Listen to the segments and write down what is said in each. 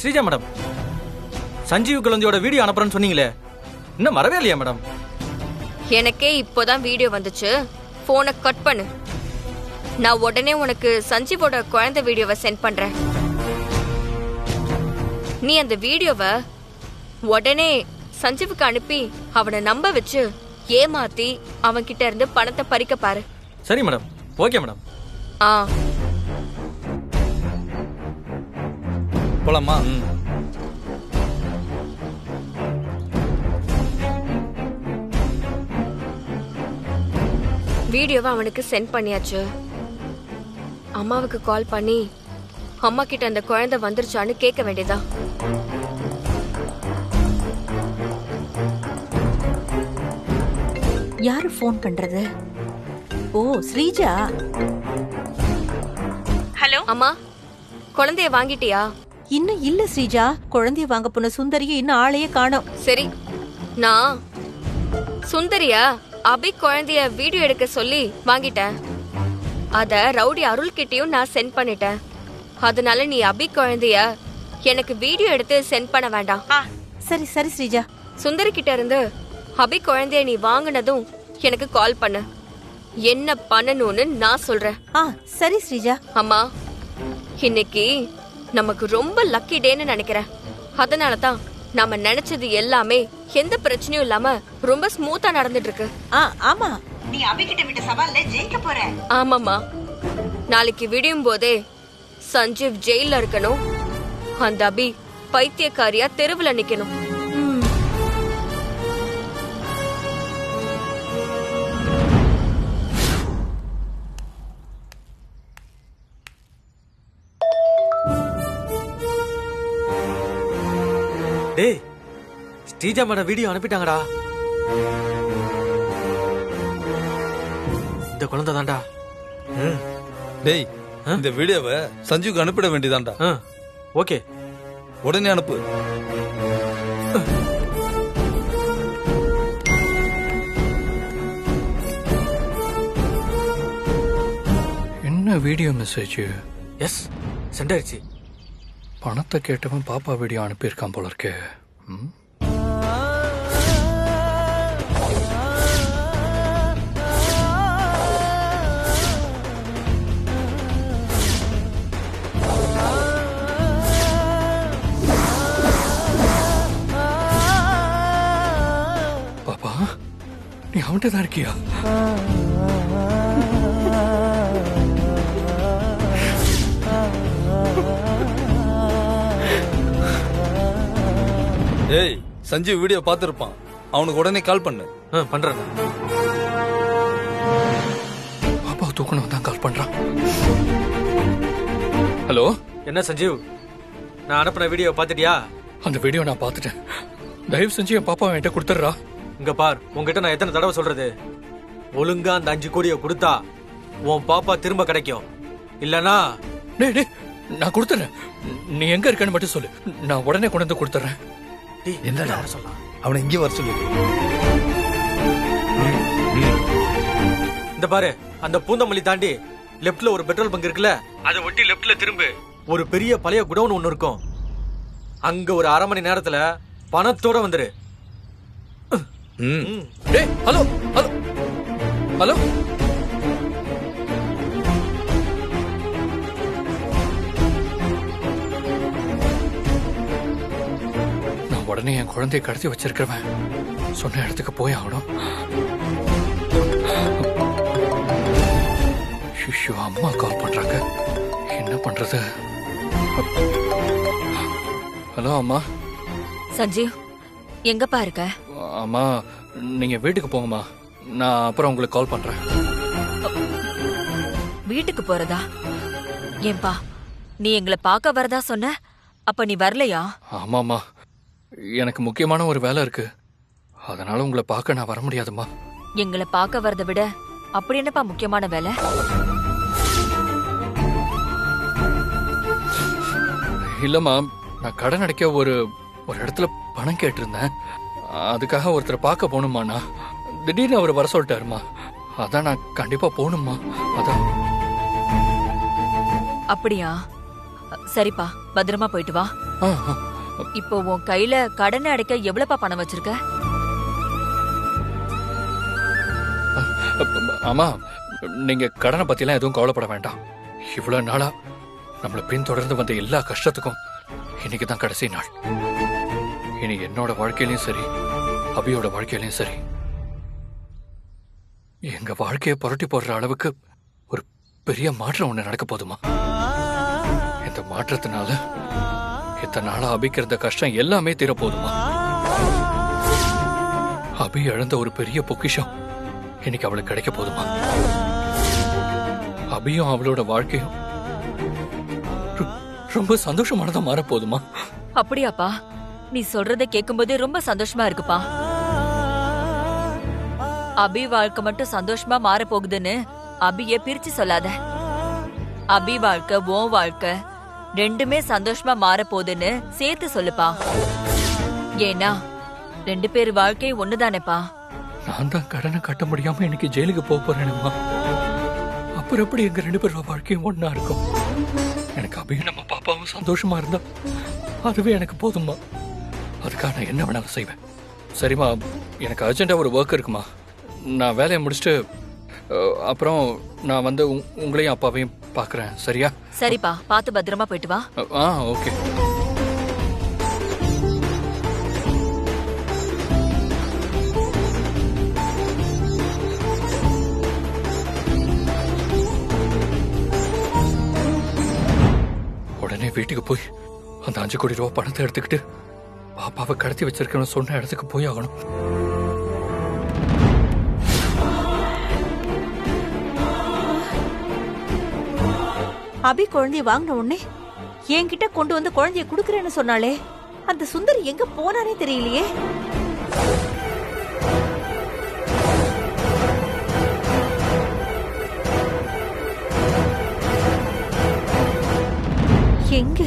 Sreeja madam, Sanjeev குழந்தையோட video அனுப்புறேன்னு சொன்னீங்களே, இன்னும் வரவே இல்லையா மேடம்? எனக்கே இப்போதான் வீடியோ வந்துச்சு. போனை கட் பண்ணு. நான் உடனே உனக்கு சஞ்சீவோட குழந்தை வீடியோவை சென்ட் பண்றேன். நீ அந்த வீடியோவை உடனே சஞ்சீவுக்கு அனுப்பி அவனை நம்ப வச்சு ஏமாத்தி அவன் கிட்ட இருந்து பணத்தை பறிக்க பாரு. சரி மேடம், ஓகே மேடம். போலாமா? வீடியோவை அவனுக்கு சென்ட் பண்ணியாச்சு. அம்மாவுக்கு கால் பண்ணி அம்மா கிட்ட அந்த குழந்தை வந்துருச்சான்னு கேட்க வேண்டியதா? யாரு போன் பண்றது? ஓ, ஸ்ரீஜா. ஹலோ அம்மா, குழந்தைய வாங்கிட்டியா? இன்னும் இல்ல ஸ்ரீஜா, குழந்தைய வாங்க போன சுந்தரிய இன்னும் ஆளையே காணோம். சரி, நான் சுந்தரியா அபி குழந்தைய வீடியோ எடுக்க சொல்லி வாங்கிட்டேன். அத ரவுடி அருள் கிட்டயும் நான் சென்ட் பண்ணிட்டேன். அதனால நீ அபி குழந்தைய எனக்கு வீடியோ எடுத்து சென்ட் பண்ண வேண்டாம். சரி சரி ஸ்ரீஜா. சுந்தரி கிட்ட இருந்து அபி குழந்தைய நீ வாங்கினதும் எனக்கு கால் பண்ணு. என்ன பண்ணணும்னு நான் சொல்றேன். சரி ஸ்ரீஜா. அம்மா, இன்னைக்கு நமக்கு ரொம்ப லக்கி டேன்னு நினைக்கிறேன். அதனாலதான் நாம நினைச்சது எல்லாமே எந்த பிரச்சனையும் இல்லாம ரொம்ப ஸ்மூத்தா நடந்துட்டு இருக்கு. ஆமா, நீ அபிகிட்ட விட்ட சவால்ல ஜெயிக்க போற. ஆமாமா, நாளைக்கு விடியும் போதே சஞ்சீவ் ஜெயில இருக்கணும். அந்த அபி பைத்தியக்காரியா தெருவுல நிக்கணும். டேய், ஸ்ரீஜா மேடம் வீடியோ அனுப்பிட்டாங்கடா. இந்த குழந்தை தான்டா. டேய், இந்த வீடியோவை சஞ்சீவுக்கு அனுப்பிட வேண்டியதான்டா. ஓகே, உடனே அனுப்பு. என்ன வீடியோ மெசேஜ்? எஸ், சென்ட் ஆயிடுச்சு. பணத்தை கேட்டவன் பாப்பா வீடியோ அனுப்பியிருக்கான் போல இருக்கே. பாப்பா, நீ அவன்கிட்ட தான் இருக்கியா? ஏய், சஞ்சீவ் வீடியோ பார்த்திருப்பான். அவனுக்கு உடனே கால் பண்ணு. பண்றேன். பாப்பா தூக்கணும் தான் கால் பண்றான். ஹலோ, என்ன சஞ்சீவ், நான் அனுப்புன வீடியோ பாத்துட்டியா? அந்த வீடியோ நான் பார்த்துட்டேன். தயவு செஞ்சு என் பாப்பா என்கிட்ட கொடுத்துட்றா. இங்க பார், உங்ககிட்ட நான் எத்தனை தடவை சொல்றது, ஒழுங்கா அந்த 5 கோடியை கொடுத்தா உன் பாப்பா திரும்ப கிடைக்கும். இல்லனா டேய், நான் கொடுத்துறேன். நீ எங்க இருக்கன்னு மட்டும் சொல்லு, நான் உடனே கொண்டு வந்து கொடுத்துறேன். என்னடா சொல்லலாம், அவனை இங்கே வர சொல்லு. இந்த பாரு, அந்த பூந்தமல்லி தாண்டி லெப்ட்ல ஒரு பெட்ரோல் பங்க் இருக்குல்ல, அதை ஒட்டி லெப்ட்ல திரும்பு. ஒரு பெரிய பழைய குடவுன் ஒன்னு இருக்கும். அங்க ஒரு 1/2 மணி நேரத்துல பணத்தோட வந்துரு. டேய், ஹலோ ஹலோ ஹலோ. உடனே என் குழந்தைய கடத்தி வச்சிருக்கிறவன் சொன்ன இடத்துக்கு போய் ஆகணும். ஷிஷு, அம்மா கால் பண்றாங்க, என்ன பண்றது? ஹலோ அம்மா. சஞ்சீவ், எங்கப்பா இருக்க? அம்மா, நீங்க வீட்டுக்கு போங்கம்மா, நான் அப்புறம் உங்களுக்கு கால் பண்றேன். வீட்டுக்கு போறதா? ஏன்பா, நீ எங்களை பார்க்க வரதா சொன்ன, அப்ப நீ வரலையா? ஆமாம்மா, எனக்கு முக்கியமான ஒரு வேலை இருக்கு, அதனால உங்களை பார்க்க நான் வர முடியாதும்மா. எங்களை பார்க்க வரதை விட அப்படி என்னப்பா முக்கியமான வேலை? இல்லம்மா, நான் கடன் அடைக்க ஒரு இடத்துல பணம் கேட்டிருந்தேன். அதுக்காக ஒருத்தரை பார்க்க போகணுமாண்ணா. திடீர்னு அவர் வர சொல்லிட்டாருமா, அதான் நான் கண்டிப்பா போகணுமா. அதான். அப்படியா? சரிப்பா, பத்திரமா போயிட்டு வா. ஆ, ஆ. இப்போ உன் கையில கடனை அடைக்க எவ்வளவுப்பா பணம் வச்சிருக்க? ஆமா, நீங்க கடனை பத்திலாம் எதுவும் கவலைப்பட வேண்டாம். இவ்வளவு நாளா நம்மளை பின்தொடர்ந்து வந்த எல்லா கஷ்டத்துக்கும் இன்னைக்கு தான் கடைசி நாள். இனி என்னோட வாழ்க்கையிலயும் சரி, அபியோட வாழ்க்கையிலயும் சரி, எங்க வாழ்க்கையை புரட்டி போடுற அளவுக்கு ஒரு பெரிய மாற்றம் ஒண்ணு நடக்க போதுமா? இந்த மாற்றத்தினால இத்தனை நாளா அபிக்கு இருந்த கஷ்டம் எல்லாமே தீர போதுமா? அபி இழந்த ஒரு பெரிய பொக்கிஷம் இன்னைக்கு அவளுக்கு கிடைக்க போதுமா? அபியும் அவளோட வாழ்க்கையும் ரொம்ப சந்தோஷமானதா மாற போதுமா? அப்படியாப்பா? நீ சொல்றதை கேட்கும்போதே ரொம்ப சந்தோஷமா இருக்குப்பா. அபி வாழ்க்கை மட்டும் சந்தோஷமா மாற போகுதுன்னு அபிய பிரிச்சு சொல்லாத. அபி வாழ்க்கை, உன் வாழ்க்கை ரெண்டுமே சந்தோஷமா மாற போகுதுன்னு சேர்த்து சொல்லுப்பா. ஏன்னா 2 பேர் வாழ்க்கை ஒண்ணுதானேப்பா. நான் தான் கடனை கட்ட முடியாம இன்னைக்கு ஜெயிலுக்கு போக போறேனுமா. அப்புறம் எப்படி எங்க 2 பேரோட வாழ்க்கையும் ஒன்னா இருக்கும்? எனக்கு அபியும் நம்ம பாப்பாவும் சந்தோஷமா இருந்தா அதுவே எனக்கு போதுமா. அதுக்காக நான் என்ன வேணாலும் செய்வேன். சரிம்மா, எனக்கு அர்ஜென்ட்டா ஒரு ஒர்க் இருக்குமா. நான் வேலையை முடிச்சுட்டு அப்புறம் நான் வந்து உங்களையும் அப்பாவையும் பார்க்குறேன். சரியா? சரிப்பா, பார்த்து பத்திரமா போயிட்டு வா. ஆ, ஓகே. உடனே வீட்டுக்கு போய் அந்த 5 கோடி ரூபாய் பணத்தை எடுத்துக்கிட்டு பாப்பாவை கடத்தி வச்சிருக்கணும் சொன்ன இடத்துக்கு போய் ஆகணும். அபி குழந்தைய வாங்கின உடனே என்கிட்ட கொண்டு வந்து குழந்தைய குடுக்கறேன்னு சொன்னாலே, அந்த சுந்தரி எங்க போனானே தெரியலையே. எங்க?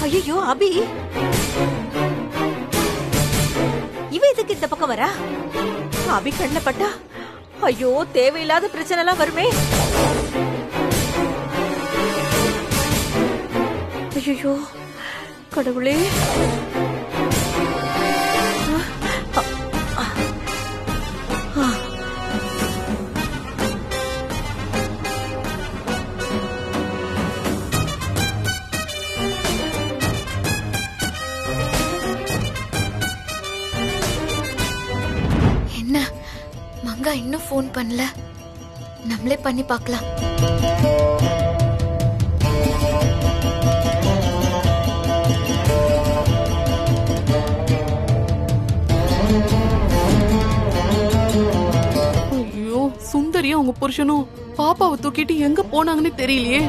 ஐயோ அபி, இவ எதுக்கு இந்த பக்கம் வரா? அபி கண்ணுல பட்டா ஐயோ தேவையில்லாத பிரச்சனை எல்லாம் வருமே. ஐயோ கடவுளே. என்ன மங்கா இன்னும் ஃபோன் பண்ணல? நம்மளே பண்ணி பார்க்கலாம். ஐயோ, சுந்தரியும் அவங்க புருஷனும் பாப்பாவை தூக்கிட்டு எங்க போனாங்கன்னு தெரியலையே.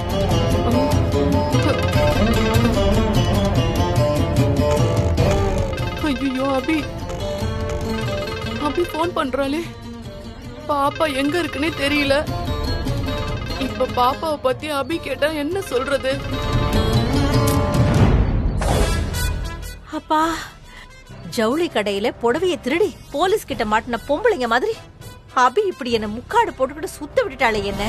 ஐயோ அபி, அபி போன் பண்றாளே. பாப்பா எங்க இருக்குன்னே தெரியல. இப்ப பாப்பாவை பத்தி அபி கேட்டா என்ன சொல்றது? அப்பா, ஜவுளி கடையில புடவைய திருடி போலீஸ் கிட்ட மாட்டின பொம்பளைங்க மாதிரி அபி இப்படி என்ன முக்காடு போட்டுக்கிட்டு சுத்த விட்டுட்டாளே என்ன.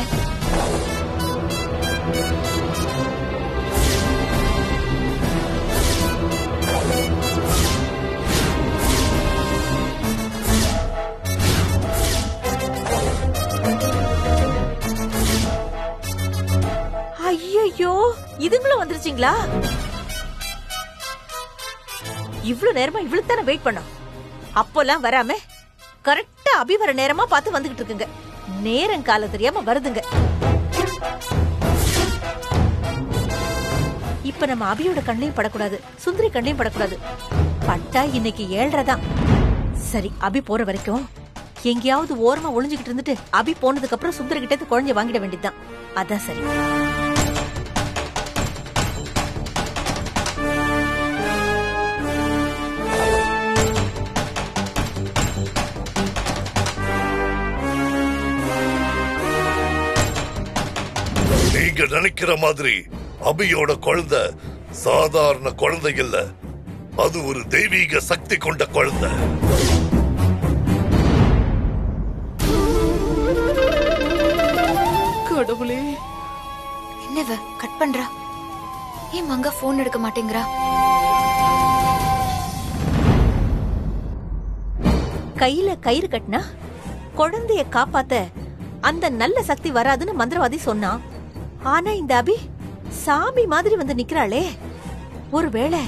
ஐயோ, இதுங்களும் வந்துருச்சுங்களா? இவ்வளவு நேரமா இவ்வளவு தானே வெயிட் பண்ணோம். அப்போல்லாம் வராம கரெக்டா அபி வர நேரமா பார்த்து வந்துகிட்டு இருக்குங்க. நேரம் காலம் தெரியாம வருதுங்க. இப்ப நம்ம அபியோட கண்ணையும் படக்கூடாது, சுந்தரி கண்ணையும் படக்கூடாது. பட்டா இன்னைக்கு 7:30 தான். சரி, அபி போற வரைக்கும் எங்கேயாவது ஓரமா ஒளிஞ்சுக்கிட்டு இருந்துட்டு அபி போனதுக்கு அப்புறம் சுந்தரி கிட்ட இருந்து குழந்தைய வாங்கிட வேண்டியதுதான். அதான் சரி. நீங்க நினைக்கிற மாதிரி அபியோட குழந்தை சாதாரண குழந்தை இல்ல, அது ஒரு தெய்வீக சக்தி கொண்ட குழந்தை. கடவுளே, என்னவ கட் பண்றா? ஏன் மங்கா போன் எடுக்க மாட்டேங்கிறா? கையில கயிறு கட்டினா குழந்தைய காப்பாத்த அந்த நல்ல சக்தி வராதுன்னு மந்திரவாதி சொன்னான். ஆனா இந்த அபி சாமி மாதிரி வந்து நிக்கிறாளே. ஒருவேளை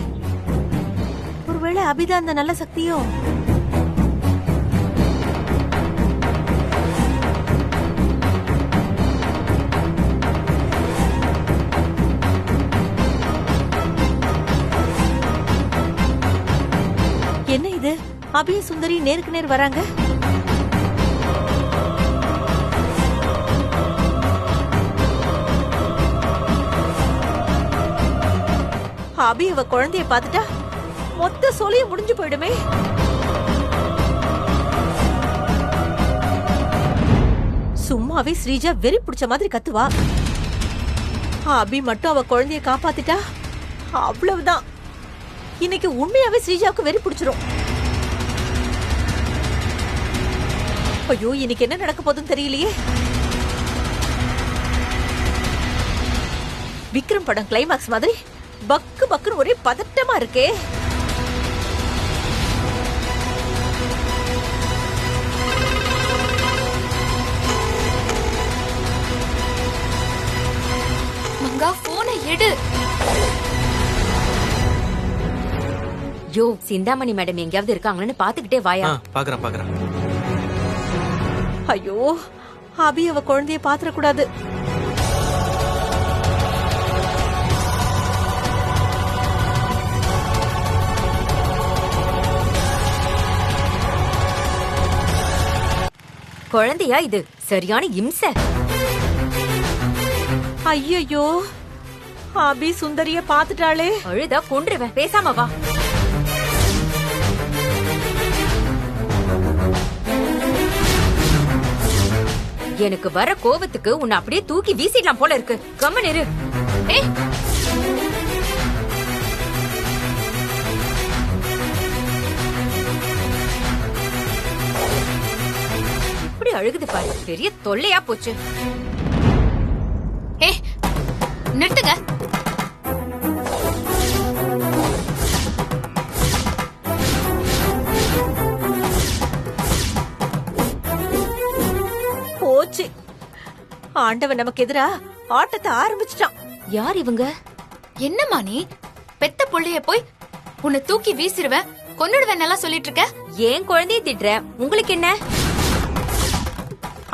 அபிதான் அந்த நல்ல சக்தியோ? என்ன இது, அபிய சுந்தரி நேருக்கு நேர் வராங்க. அபி அவ குழந்தைய பாத்துட்டா மொத்த சொல்லியும் முடிஞ்சு போயிடுமே. சும்மாவே ஸ்ரீஜா வெறி பிடிச்ச மாதிரி கத்துவா. அபி மட்டும் அவ குழந்தைய காப்பாத்திட்டா அவ்வளவுதான். இன்னைக்கு உண்மையாவே ஸ்ரீஜாவுக்கு வெறி பிடிச்சிரும். ஐயோ, இன்னைக்கு என்ன நடக்க போகுதுன்னு தெரியலையே. விக்ரம் படம் கிளைமாக்ஸ் மாதிரி பக்கு பக்குன்னு ஒரே பதட்டமா இருக்கே. மங்கா போனை எடு. யோ, சிந்தாமணி மேடம் எங்கேயாவது இருக்காங்கன்னு பாத்துக்கிட்டே வாயா. பாக்குறேன். ஐயோ, அபி அவ குழந்தைய பாத்திர கூடாது. குழந்தையா இது? சரியான இம்சை. ஐயோ, அபி சுந்தரிய பாத்துட்டாளே. அழுதா கொன்றுவேன், பேசாம வா. எனக்கு வர கோவத்துக்கு உன்னை அப்படியே தூக்கி வீசிடலாம் போல இருக்கு. கம்மன் இரு. ஏய், இப்படி அழுகுது பாரு, பெரிய தொல்லையா போச்சு. ஏய், நிறுத்துங்க. போச்சு, ஆண்டவன் நமக்கு எதிரா ஆட்டத்தை ஆரம்பிச்சிட்டான். யார் இவங்க? என்னம்மா நீ பெத்த புள்ளைய போய் உன்னை தூக்கி வீசிடுவேன் கொன்னுடுவேன் எல்லாம் சொல்லிட்டு இருக்க? ஏன் குழந்தைய திட்டுற? உங்களுக்கு என்ன?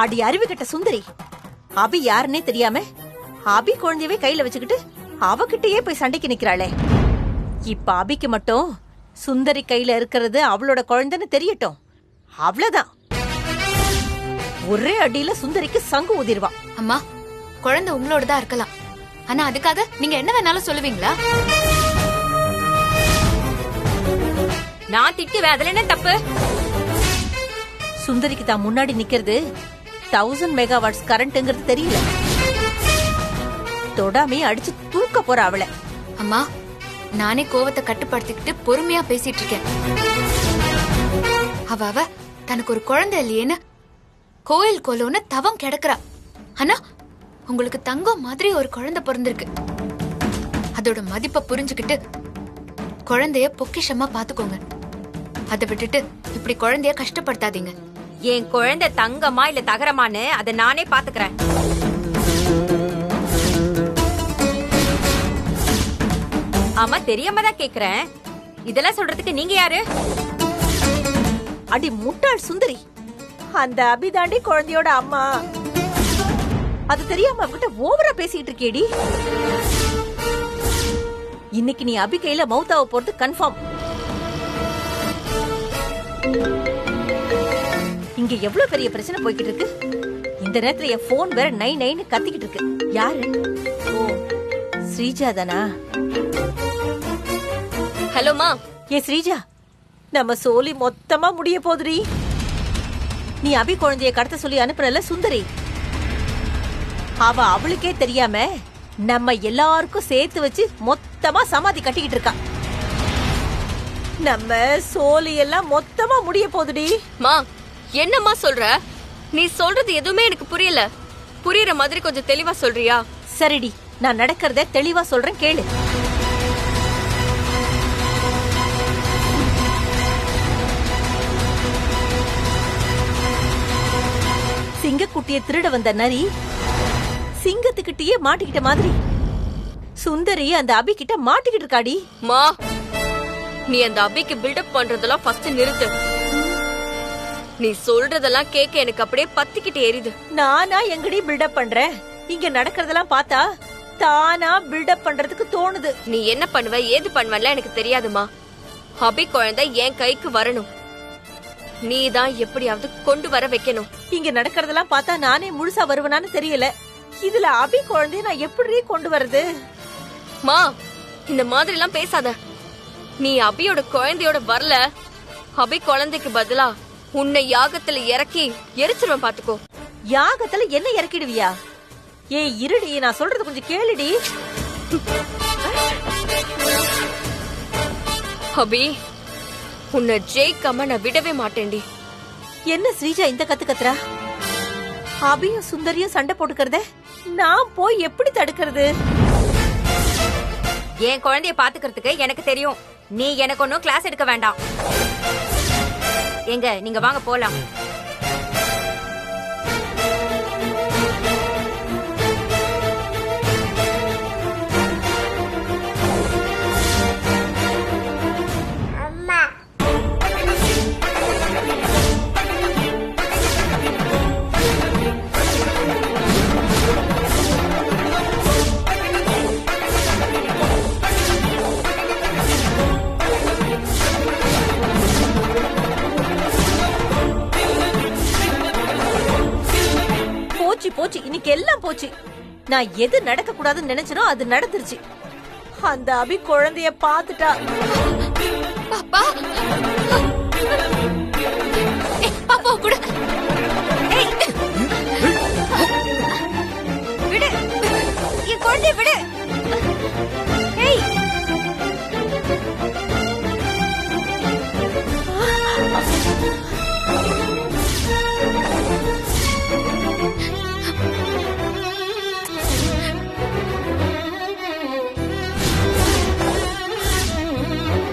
அடி அறிவு கட்ட சுந்தரி, அபி யாருன்னே தெரியாம அபி குழந்தையவே கையில வச்சுக்கிட்டு அவகிட்டயே போய் சண்டைக்கு நிக்கிறாளே. இப்ப அபிக்கு மட்டும் சுந்தரி கையில இருக்கிறது அவளோட குழந்தைன்னு தெரியட்டும், அவ்வளவுதான். ஒரே அடியில சுந்தரிக்கு சங்கு ஊதிருவா. அம்மா, குழந்தை உங்களோட தான் இருக்கலாம், ஆனா அதுக்காக நீங்க என்ன வேணாலும் சொல்லுவீங்களா? நான் திட்டுவேன், அதுல என்ன தப்பு? சுந்தரிக்கு தான் முன்னாடி நிக்கிறது 1000 மெகாவாட்ஸ் கரண்ட்ங்கிறது தெரியல. தொடாமே அடிச்சு தூக்க போற அவளை. அம்மா, நானே கோவத்தை கட்டுப்படுத்திக்கிட்டு பொறுமையா பேசிட்டு இருக்கேன். அவ தனக்கு ஒரு குழந்தை இல்லையேன்னு கோயில் கோலோன்னு தவம் கிடக்குறா. ஆனா உங்களுக்கு தங்கம் மாதிரி ஒரு குழந்தை பிறந்திருக்கு. அதோட மதிப்பை புரிஞ்சுக்கிட்டு குழந்தைய பொக்கிஷமா பாத்துக்கோங்க. அதை விட்டுட்டு இப்படி குழந்தைய கஷ்டப்படுத்தாதீங்க. என் குழந்தை தங்கமா இல்ல தகரமான்னு அதை நானே பாத்துக்கிறேன். ஆமா, தெரியாம தான் கேக்குறேன். இதெல்லாம் சொல்றதுக்கு நீங்க யாரு? அடி முட்டாள் சுந்தரி, அந்த அபிதாண்டி குழந்தையோட அம்மா. அது தெரியாம அவகிட்ட ஓவரா பேசிட்டு இருக்கேடி. இன்னைக்கு நீ அபி கையில மௌத்தாவ போறது கன்ஃபார்ம். இங்க எவ்வளவு பெரிய பிரச்சனை போய்கிட்டு இருக்கு. இந்த நேரத்துல என் போன் வேற நை நைன்னு கத்திக்கிட்டு இருக்கு. யாரு? ஓ, ஸ்ரீஜா தானா? ஹலோமா. ஏ ஸ்ரீஜா, நம்ம சோலி மொத்தமா முடிய போதுடி. நீ அபி குழந்தைய கடத்த சொல்லி அனுப்புனல சுந்தரி, அவ அவளுக்கே தெரியாம நம்ம எல்லாருக்கும் சேர்த்து வச்சு மொத்தமா சமாதி கட்டிக்கிட்டு இருக்கா. நம்ம சோலி எல்லாம் மொத்தமா முடிய போகுதுடி. மா என்னம்மா சொல்ற? நீ சொல்றது எதுவுமே எனக்கு புரியல. புரியுற மாதிரி கொஞ்சம் தெளிவா சொல்றியா? சரிடி, நான் நடக்கிறத தெளிவா சொல்றேன் கேளு. சிங்கக்குட்டிய திருட வந்த நரி சிங்கத்துக்கிட்டயே மாட்டிக்கிட்ட மாதிரி சுந்தரி அந்த அபி கிட்ட மாட்டிக்கிட்டு இருக்காடி. மா நீ அந்த அபிக்கு பில்டப் பண்றதெல்லாம் ஃபர்ஸ்ட் நிறுத்து. நீ சொல்றதெல்லாம் கேட்க எனக்கு அப்படியே பத்திக்கிட்டு எரியுது. நானா எங்கடி பில்டப் பண்றேன்? இங்க நடக்கிறதெல்லாம் பார்த்தா தானா பில்டப் பண்றதுக்கு தோணுது. நீ என்ன பண்ணுவ ஏது பண்ணுவல எனக்கு தெரியாதுமா. அபி குழந்தை என் கைக்கு வரணும். நீ தான் எப்படியாவது கொண்டு வர வைக்கணும். இங்க நடக்கிறதெல்லாம் பார்த்தா நானே முழுசா வருவனான்னு தெரியல. இதுல அபி குழந்தைய நான் எப்படி கொண்டு வரது? மா இந்த மாதிரி எல்லாம் பேசாத. நீ அபியோட குழந்தையோட வரல, அபி குழந்தைக்கு பதிலா உன்னை யாகத்துல இறக்கி எரிச்சிருவேன் பாத்துக்கோ. யாகத்துல என்ன இறக்கிடுவியா? ஏய் இருடி, நான் சொல்றது கொஞ்சம் கேளுடி. அபி உன்னை ஜெயிக்காம நான் விடவே மாட்டேன்டி. என்ன ஸ்ரீஜா இந்த கத்து கத்துறா? அபியும் சுந்தரியும் சண்டை போட்டுக்கிறத நான் போய் எப்படி தடுக்கிறது? என் குழந்தைய பாத்துக்கிறதுக்கு எனக்கு தெரியும். நீ எனக்கு ஒன்னும் கிளாஸ் எடுக்க வேண்டாம். எங்க நீங்க வாங்க போலாம். போச்சு, இன்னைக்கு எல்லாம் போச்சு. நான் எது நடக்க கூடாதுன்னு நினைச்சனோ அது நடந்துருச்சு. அந்த அபி குழந்தைய பாத்துட்டா. பாப்பா பாப்பா கூட விடு, என் குழந்தைய விடு. ஏய்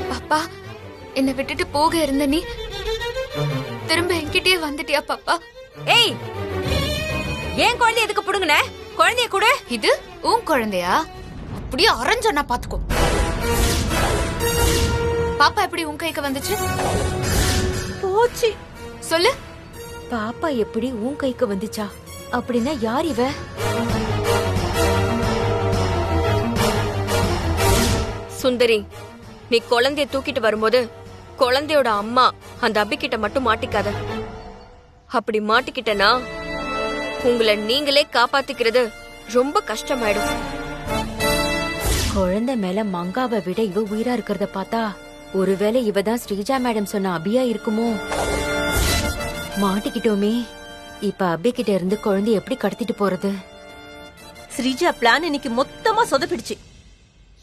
பாப்பா, என்னை விட்டுட்டு போக இருந்த நீ திரும்ப என்கிட்டயே வந்துட்டியா பாப்பா? ஏய், ஏன் குழந்தை எதுக்கு புடுங்குன? குழந்தைய கூட. இது உன் குழந்தையா? அப்படியே அரைஞ்சொன்னா பாத்துக்கோ. பாப்பா எப்படி உன் கைக்கு வந்துச்சு? போச்சு. சொல்லு. பாப்பா எப்படி உன் கைக்கு வந்துச்சா? அப்படின்னா யார் இவ? சுந்தரி, நீ குழந்தைய தூக்கிட்டு வரும்போது குழந்தையோட அம்மா அந்த அபிக்கிட்ட மட்டும் மாட்டிக்காத. அப்படி மாட்டிக்கிட்டனா உங்களை நீங்களே காப்பாத்திக்கிறது ரொம்ப கஷ்டமாயிடும். குழந்தை மேல மங்காவை விட இவ உயிரா இருக்கிறத பார்த்தா ஒருவேளை இவதான் ஸ்ரீஜா மேடம் சொன்ன அபியா இருக்குமோ? மாட்டிக்கிட்டோமே. இப்ப அபி கிட்ட இருந்து குழந்தை எப்படி கடத்திட்டு போறது? ஸ்ரீஜா பிளான் இன்னைக்கு மொத்தமா சொதப்பிடுச்சு.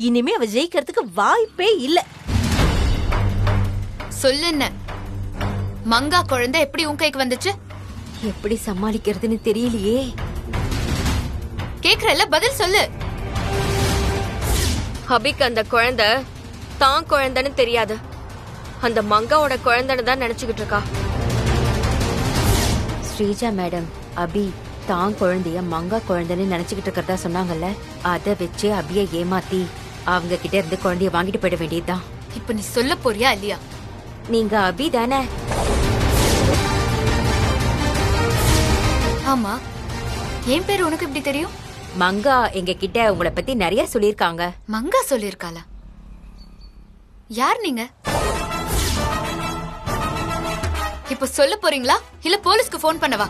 இனிமே அவ ஜெயிக்கிறதுக்கு வாய்ப்பே இல்ல. சொல்லுன்னு மங்கா குழந்தை எப்படி உன் கைக்கு வந்துச்சு? எப்படி சமாளிக்கிறதுன்னு தெரியலையே. கேக்குறல, பதில் சொல்லு. அபிக்கு அந்த குழந்தை தான் குழந்தைன்னு தெரியாது. அந்த மங்காவோட குழந்தைன்னு தான் நினைச்சுக்கிட்டு இருக்கா. ஸ்ரீஜா மேடம் அபி தான் குழந்தைய மங்கா குழந்தைன்னு நினைச்சுக்கிட்டு இருக்கிறதா சொன்னாங்கல்ல. அத வச்சு அபிய ஏமாத்தி அவங்க கிட்ட இருந்து குழந்தைய வாங்கிட்டு போயிட வேண்டியதுதான். இப்ப நீ சொல்ல போறியா இல்லையா? நீங்க அபி தானே? ஆமா. என் பேர் உனக்கு எப்படி தெரியும்? மங்கா எங்க கிட்ட உங்களை பத்தி நிறைய சொல்லிருக்காங்க. மங்கா சொல்லிருக்காளா? யார் நீங்க? இப்ப சொல்ல போறீங்களா இல்ல போலீஸ்க்கு போன் பண்ணவா?